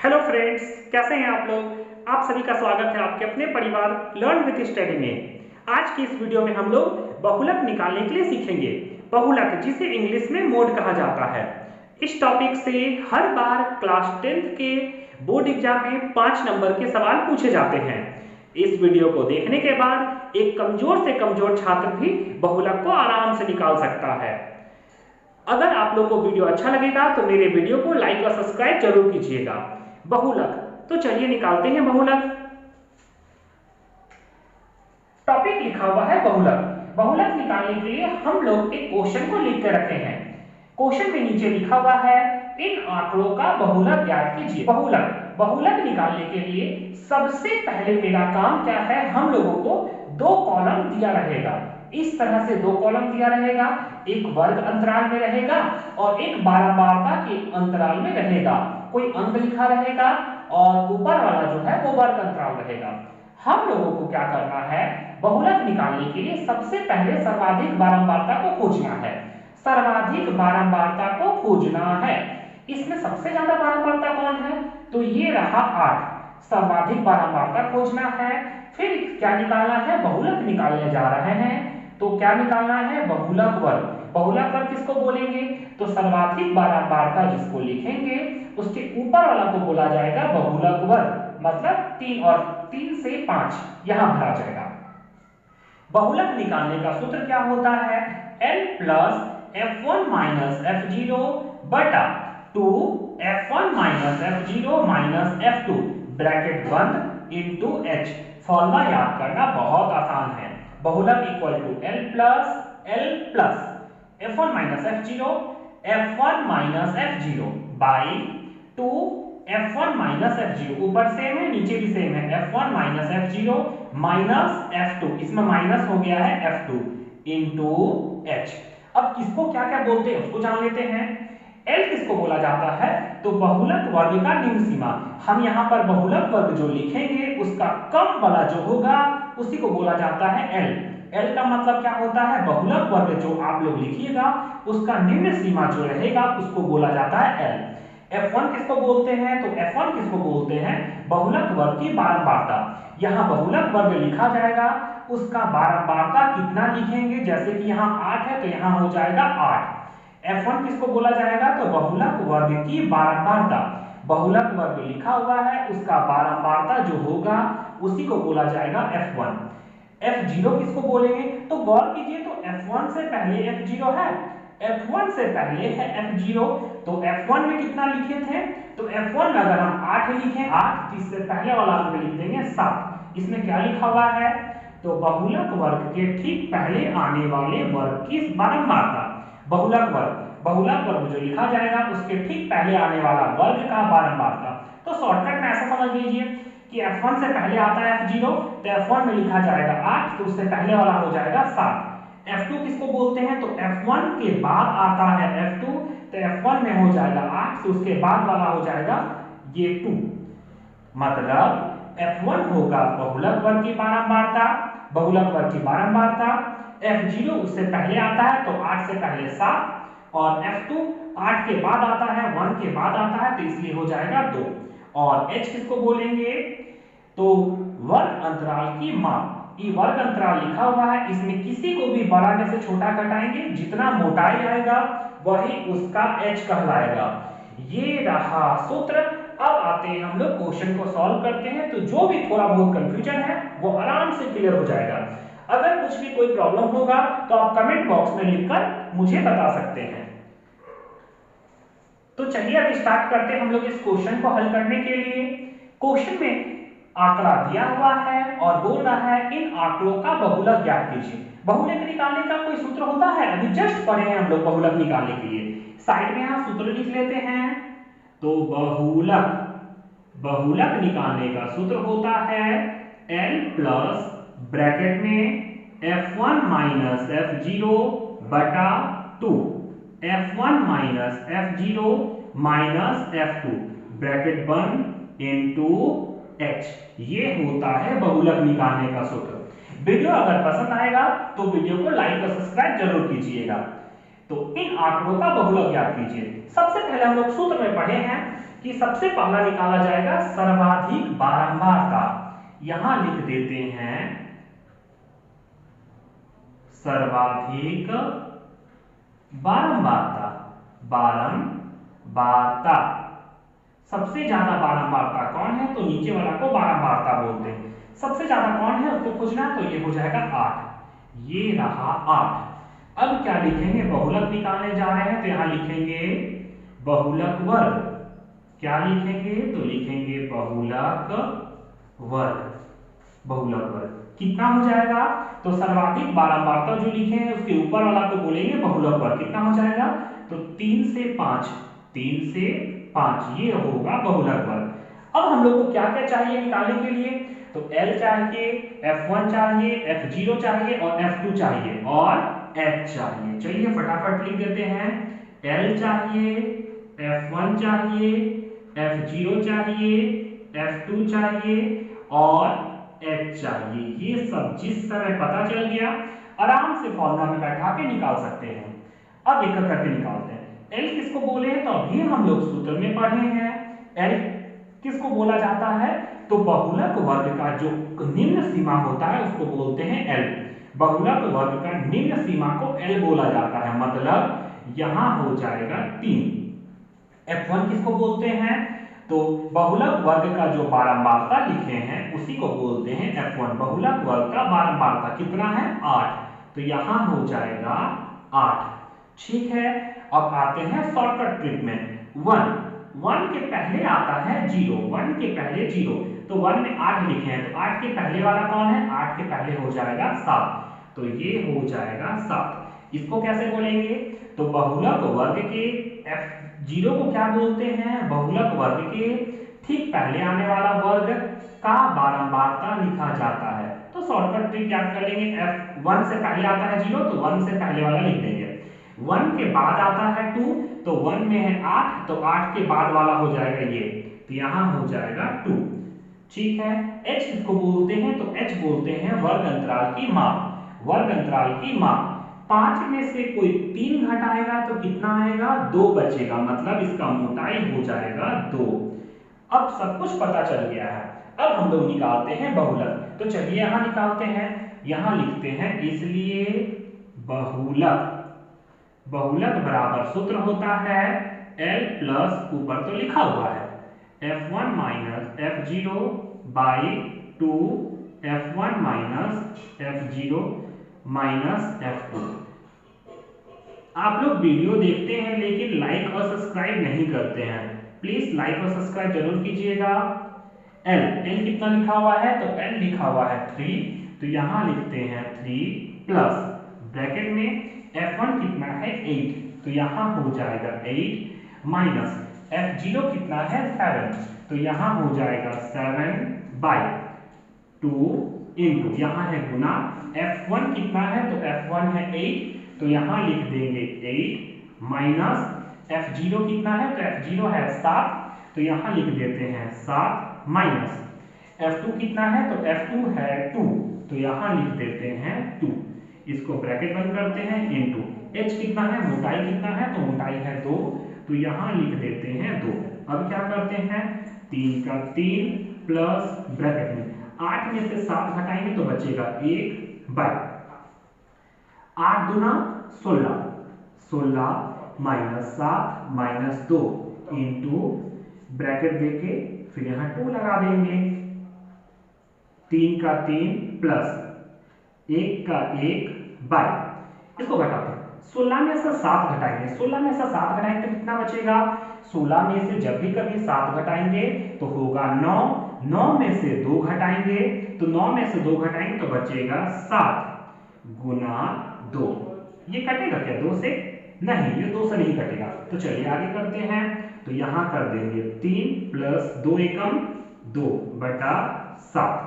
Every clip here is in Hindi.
हेलो फ्रेंड्स, कैसे हैं आप लोग। आप सभी का स्वागत है आपके अपने परिवार लर्न विद स्टडी में। आज की इस वीडियो में हम लोग बहुलक निकालने के लिए सीखेंगे। बहुलक, जिसे इंग्लिश में मोड कहा जाता है। इस टॉपिक से हर बार क्लास 10th के बोर्ड एग्जाम में 5 नंबर के सवाल पूछे जाते हैं। इस वीडियो को देखने के बाद एक कमजोर से कमजोर छात्र भी बहुलक को आराम से निकाल सकता है। अगर आप लोग को वीडियो अच्छा लगेगा तो मेरे वीडियो को लाइक और सब्सक्राइब जरूर कीजिएगा। बहुलक, तो चलिए निकालते हैं बहुलक। टॉपिक लिखा हुआ है बहुलक। बहुलक निकालने के लिए हम लोग एक क्वेश्चन को लिख के रखे हैं। क्वेश्चन के नीचे लिखा हुआ है इन आंकड़ों का बहुलक ज्ञात कीजिए। बहुलक निकालने के लिए सबसे पहले मेरा काम क्या है, हम लोगों को 2 कॉलम दिया रहेगा। इस तरह से 2 कॉलम दिया रहेगा, एक वर्ग अंतराल में रहेगा और एक बारंबारता के अंतराल में रहेगा। कोई अंक लिखा रहेगा और ऊपर वाला जो है वो वर्ग अंतराल रहेगा। हम लोगों को क्या करना है, बहुलक निकालने के लिए सबसे पहले सर्वाधिक बारंबारता को खोजना है। सर्वाधिक बारंबारता को खोजना है। इसमें सबसे ज्यादा बारंबारता कौन है, तो ये रहा 8। सर्वाधिक बारंबारता खोजना है। फिर क्या निकालना है, बहुलक निकालने जा रहे हैं तो क्या निकालना है, बहुलक वर्ग। बहुलक वर्ग किसको बोलेंगे, तो सर्वाधिक बारंबारता जिसको लिखेंगे उसके ऊपर वाला को बोला जाएगा बहुलक वर्ग, मतलब 3 और 3 से 5 यहां भरा जाएगा। बहुलक निकालने का सूत्र क्या होता है, L plus F1 minus F0 बटा 2 F1 minus F0 minus F2 bracket बंद इनटू H। फॉर्मूला याद करना बहुत आसान है। बहुलक equal to L plus F1 minus F0 by 2 F1 minus F0, ऊपर सेम है नीचे भी सेम है, F1 minus F0 minus F2, इसमें माइनस हो गया है F2 इंटू H। अब किसको क्या क्या बोलते हैं उसको जान लेते हैं। L किसको बोला जाता है, तो बहुलक वर्ग का निम्न सीमा। हम यहाँ पर बहुलक वर्ग जो लिखेंगे उसका कम वाला जो होगा उसी को बोला जाता है L। L का मतलब क्या होता है, बहुलक वर्ग जो आप लोग लिखिएगा उसका निम्न सीमा जो रहेगा उसको बोला जाता है L। F1 किसको बोलते हैं, तो F1 किसको बोलते हैं, बहुलक वर्ग की बारंबारता। यहाँ बहुलक वर्ग लिखा जाएगा, उसका बारंबारता कितना लिखेंगे, जैसे कि यहाँ 8 है तो यहाँ हो जाएगा 8। F1 किसको बोला जाएगा, तो बहुलक वर्ग की बारंबारता। बहुलक वर्ग लिखा हुआ है उसका बारंबारता जो होगा उसी को बोला जाएगा F1। F0 किसको बोलेंगे, तो गौर कीजिए तो F1 से पहले F0 है, F1 से पहले है F0, तो F1 में कितना लिखे थे, तो F1 में अगर हम 8 लिखें, 8 इससे पहले वाला अंक लिख देंगे 7। इसमें क्या लिखा हुआ है, तो बहुलक वर्ग के ठीक पहले आने वाले वर्ग की बारंबारता। बहुलक वर्ग जो लिखा जाएगा उसके ठीक पहले आने वाला वर्ग का बारंबारता। तो शॉर्टकट में ऐसा समझ लीजिए कि F1 से पहले आता है F0, तो F1 में लिखा जाएगा 8, तो उससे पहले वाला हो जाएगा 7। F2 किसको बोलते हैं, तो F1 के बाद आता है F2, तो F1 में हो जाएगा 8, तो उसके बाद वाला हो जाएगा ये 2। मतलब F1 होगा बहुलक वर्ग की बारंबारता, F0 उससे पहले आता है तो 8 से पहले 7, और F2 8 के बाद आता है, 1 के बाद आता है, तो इसलिए हो जाएगा 2। और H किसको बोलेंगे, तो वर्ग अंतराल की माप। ये वर्ग अंतराल लिखा हुआ है, इसमें किसी को भी बड़ा में से छोटा घटाएंगे, जितना मोटाई आएगा वही उसका H कहलाएगा। ये रहा सूत्र। अब आते हैं हम लोग क्वेश्चन को सॉल्व करते हैं, तो जो भी थोड़ा बहुत कंफ्यूजन है वो आराम से क्लियर हो जाएगा। अगर कुछ भी कोई प्रॉब्लम होगा तो आप कमेंट बॉक्स में लिखकर मुझे बता सकते हैं। तो चलिए अब स्टार्ट करते हैं हम लोग इस क्वेश्चन को हल करने के लिए। क्वेश्चन में आंकड़ा दिया हुआ है और बोल रहा है इन आंकड़ों का बहुलक ज्ञात कीजिए। बहुलक निकालने का कोई सूत्र होता है, अभी जस्ट पढ़े हैं हम लोग बहुलक निकालने के लिए। साइड में यहां सूत्र लिख लेते हैं। तो बहुलक निकालने का सूत्र होता है L प्लस ब्रैकेट में F1 माइनस F0 बटा 2 F1 minus F0 minus F2 bracket बंद इनटू H। ये होता है बहुलक निकालने का सूत्र। वीडियो अगर पसंद आएगा तो वीडियो को लाइक और सब्सक्राइब जरूर कीजिएगा। तो इन आंकड़ों का बहुलक ज्ञात कीजिए। सबसे पहले हम लोग सूत्र में पढ़े हैं कि सबसे पहला निकाला जाएगा सर्वाधिक बारंबारता। यहां लिख देते हैं सर्वाधिक बारंबारता। बारंबारता सबसे ज्यादा बारंबारता कौन है, तो नीचे वाला को बारंबारता बोलते हैं। सबसे ज्यादा कौन है उसको खोजना, तो ये हो जाएगा 8। ये रहा 8। अब क्या लिखेंगे, बहुलक निकालने जा रहे हैं तो यहां लिखेंगे बहुलक वर्ग। क्या लिखेंगे, तो लिखेंगे बहुलक वर्ग। बहुलक वर्ग कितना हो जाएगा, तो सर्वाधिक बारंबारता जो लिखे हैं उसके ऊपर वाला को बोलेंगे बहुलक वर्ग। कितना हो जाएगा, तो 3 से 5, 3 से 5 ये होगा बहुलक वर्ग। अब हम लोग को क्या क्या चाहिए निकालने के लिए, तो L चाहिए, F1 चाहिए, F0 चाहिए और F2 चाहिए और H चाहिए। चलिए फटाफट लिख देते हैं। L चाहिए, F1 चाहिए, F0 चाहिए, F2 चाहिए और H चाहिए। ये सब जिस समय पता चल गया आराम से फॉर्मूला में बैठा के निकाल सकते हैं। अब एक करके निकालते हैं। L किसको बोले हैं, तो अभी हम लोग सूत्र में पढ़े हैं। L किसको बोला जाता है, तो बहुलक वर्ग का जो निम्न सीमा होता है उसको बोलते हैं L। बहुलक वर्ग का निम्न सीमा को L बोला जाता है, मतलब यहां हो जाएगा 3। F1 किसको बोलते हैं, तो बहुलक वर्ग का जो बारंबारता लिखे हैं उसी को बोलते हैं F1। बहुलक वर्ग का बारंबारता कितना है, 8, तो यहां हो जाएगा 8। ठीक है, अब आते हैं शॉर्टकट ट्रिक में। 1 के पहले आता है 0, 1 के पहले 0, तो 1 में 8 लिखे हैं तो 8 के पहले वाला कौन है, 8 के पहले हो जाएगा 7, तो ये हो जाएगा 7। इसको कैसे बोलेंगे, तो बहुलक वर्ग के F0 को क्या बोलते हैं, बहुलक वर्ग के ठीक पहले आने वाला वर्ग का बारंबारता लिखा जाता है। तो शॉर्टकट ट्रिक क्या कर लेंगे, F1 से पहले आता है 0 तो 1 से पहले वाला लिख देंगे। 1 के बाद आता है 2 तो 1 में है 8 तो 8 के बाद वाला हो जाएगा ये, तो यहां हो जाएगा 2। ठीक है, h किसको बोलते हैं, तो h बोलते हैं वर्ग अंतराल की माप। वर्ग अंतराल की माप 5 में से कोई 3 घटाएगा तो कितना आएगा, 2 बचेगा, मतलब इसका मोटाई हो जाएगा 2। अब सब कुछ पता चल गया है। अब हम लोग निकालते हैं बहुलक, तो चलिए यहां निकालते हैं। यहां लिखते हैं इसलिए बहुलक, बहुलक बराबर सूत्र होता है L प्लस ऊपर तो लिखा हुआ है F1 minus F0 by 2 F1 minus F0 minus F2। आप लोग वीडियो देखते हैं लेकिन लाइक और सब्सक्राइब नहीं करते हैं, प्लीज लाइक और सब्सक्राइब जरूर कीजिएगा। L कितना लिखा हुआ है, तो L लिखा हुआ है 3, तो यहां लिखते हैं 3 प्लस ब्रैकेट में F1 कितना है 8, तो यहां हो जाएगा 8 माइनस F0 कितना है 7, तो यहां हो जाएगा 7 बाई 2 इंटू यहां है गुना F1 कितना है, तो F1 है 8, तो यहां लिख देंगे 8 माइनस F0 कितना है, तो F0 है 7, तो यहां लिख देते हैं 7 माइनस F2 कितना है, तो F2 है 2, तो यहां लिख देते हैं 2। इसको ब्रैकेट बंद करते हैं इनटू h कितना है, मोटाई कितना है, तो मोटाई है 2, तो यहां लिख देते हैं 2। अब क्या करते हैं, 3 का 3 प्लस ब्रैकेट में 8 में से 7 घटाएंगे तो बचेगा 1 बाई 8 दूना 16, 16 माइनस 7 माइनस 2 इंटू ब्रैकेट देके फिर यहां 2 लगा देंगे। 3 का 3 प्लस 1 का 1 बाई, इसको घटाते हैं 16 में से 7 घटाएंगे, 16 में से 7 घटाएंगे तो कितना बचेगा, 16 में से जब भी कभी 7 घटाएंगे तो होगा 9, 9 में से 2 घटाएंगे तो 9 में से 2 घटाएंगे तो बचेगा 7 गुना 2। ये कटेगा क्या 2 से, नहीं ये 2 से नहीं कटेगा। तो चलिए आगे करते हैं, तो यहां कर देंगे 3 प्लस 2 एकम 2 बटा 7।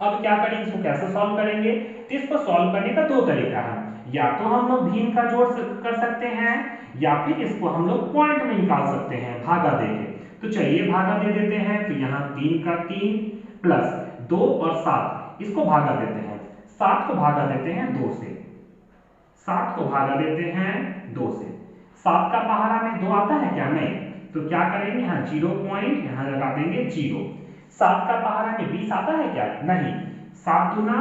अब क्या करेंगे, इसको कैसे सॉल्व करेंगे, तो इसको सॉल्व करने का 2 तरीका है, या तो हम लोग भिन्न का जोड़ कर सकते हैं या फिर इसको हम लोग पॉइंट में निकाल सकते हैं भागा देके। तो चलिए भागा दे देते हैं, तो यहाँ 3 का 3 प्लस 2 और 7 इसको भागा देते हैं, 7 को भागा देते हैं 2 से, 7 को भागा देते हैं 2 से। 7 का पहाड़ा में 2 आता है क्या, नहीं, तो क्या करेंगे, यहाँ 0 पॉइंट यहाँ लगा देंगे 0। 7 का पहाड़ा में 20 आता है क्या, नहीं। 7 दूना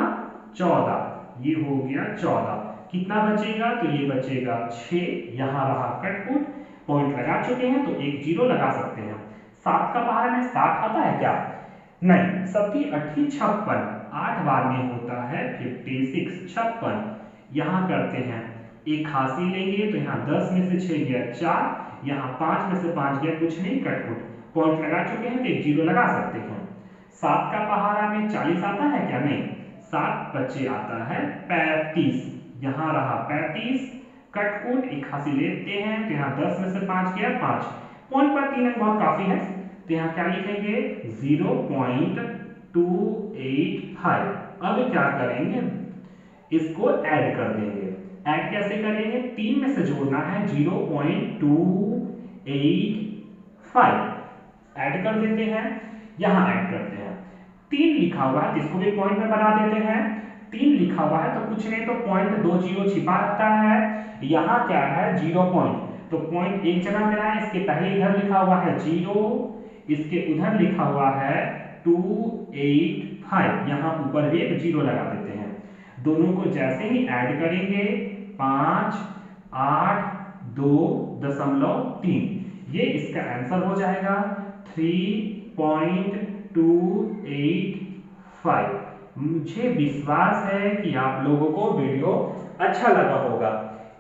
14, ये हो गया 14। कितना बचेगा, तो ये बचेगा 6। यहाँ रहा कटपुट, पॉइंट लगा चुके हैं तो एक 0 लगा सकते हैं। 7 का पहाड़ा में 60 आता है क्या, नहीं। 7 8 56, 8 बार में होता है 56, 56। यहाँ करते हैं, एक खांसी लेंगे तो यहाँ 10 में से 6 गया 4, यहाँ 5 में से 5 गया कुछ नहीं, कटपुट, पॉइंट लगा चुके हैं तो एक 0 लगा सकते हैं। 7 का पहाड़ा में 40 आता है क्या, नहीं। 7 बच्चे आता है 35, यहाँ रहा 35, कटपुट, एक खांसी लेते हैं तो यहाँ 10 में से 5 गया 5, पॉइंट पर 3 अंक बहुत काफी है, तो यहाँ क्या लिखेंगे 0.285। अब क्या करेंगे, इसको ऐड कर देंगे। ऐड कैसे करेंगे, 3 में से जोड़ना है 0.285, ऐड कर देते हैं, यहां ऐड करते हैं। 3 लिखा हुआ है इसको भी पॉइंट में बना देते हैं। 3 लिखा हुआ है तो कुछ नहीं, तो पॉइंट 2 0 छिपा रहता है। यहां क्या है 0 पॉइंट, तो पॉइंट एक जगह मिला है, इसके पहले इधर लिखा हुआ है 0, इसके उधर लिखा हुआ है 285, यहां ऊपर एक 0 लगा देते हैं। दोनों को जैसे ही ऐड करेंगे 5 8 2.3, ये इसका आंसर हो जाएगा 3.285। मुझे विश्वास है कि आप लोगों को वीडियो अच्छा लगा होगा।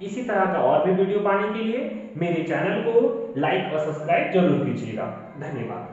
इसी तरह का और भी वीडियो पाने के लिए मेरे चैनल को लाइक और सब्सक्राइब जरूर कीजिएगा। धन्यवाद।